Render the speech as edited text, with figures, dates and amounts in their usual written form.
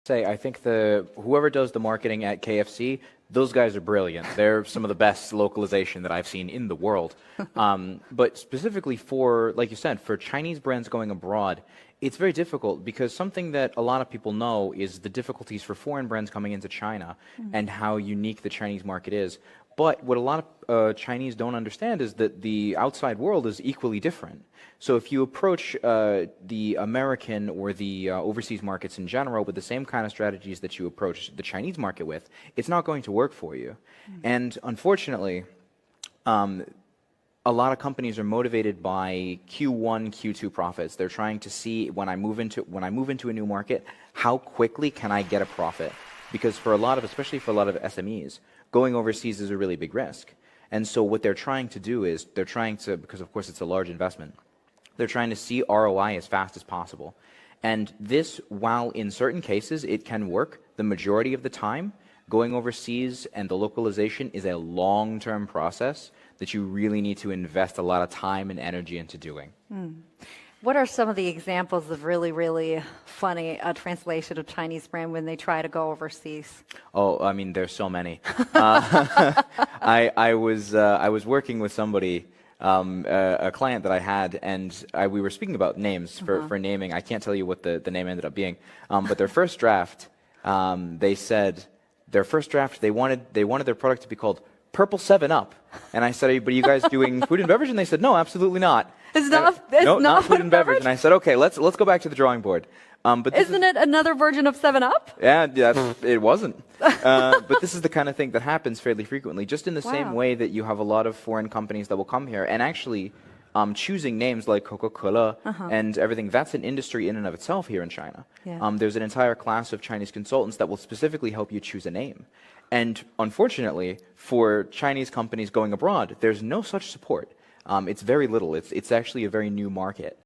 say I think whoever does the marketing at KFC, those guys are brilliant. They're some of the best localization that I've seen in the world. But specifically for, like you said, for Chinese brands going abroad, it's very difficult because something that a lot of people know is the difficulties for foreign brands coming into China and how unique the Chinese market is. But what a lot of Chinese don't understand is that the outside world is equally different. So if you approach the American or the overseas markets in general with the same kind of strategies that you approach the Chinese market with, it's not going to work for you. And unfortunately, a lot of companies are motivated by Q1, Q2 profits. They're trying to see when I move into a new market, how quickly can I get a profit? Because for a lot of, especially for a lot of SMEs, going overseas is a really big risk. And so what they're trying to do is they're trying to, because of course it's a large investment, they're trying to see ROI as fast as possible. And this, while in certain cases it can work, the majority of the time, going overseas and the localization is a long-term process that you really need to invest a lot of time and energy into doing. What are some of the examples of really, really funny translation of Chinese brand when they try to go overseas? Oh, I mean, there's so many. I was working with somebody, a client that I had, and we were speaking about names for naming. I can't tell you what the name ended up being, but their first draft, they said their first draft they wanted their product to be called Purple 7-Up, and I said, "But are you guys doing food and beverage?" And they said, "No, absolutely not." It's not food and beverage. And I said, "Okay, let's go back to the drawing board." But isn't it another version of 7-Up? Yeah, it wasn't. But this is the kind of thing that happens fairly frequently, just in the same way that you have a lot of foreign companies that will come here and actually choosing names like Coca-Cola and everything. That's an industry in and of itself here in China. Yeah. There's an entire class of Chinese consultants that will specifically help you choose a name. And unfortunately, for Chinese companies going abroad, there's no such support. It's very little. It's actually a very new market.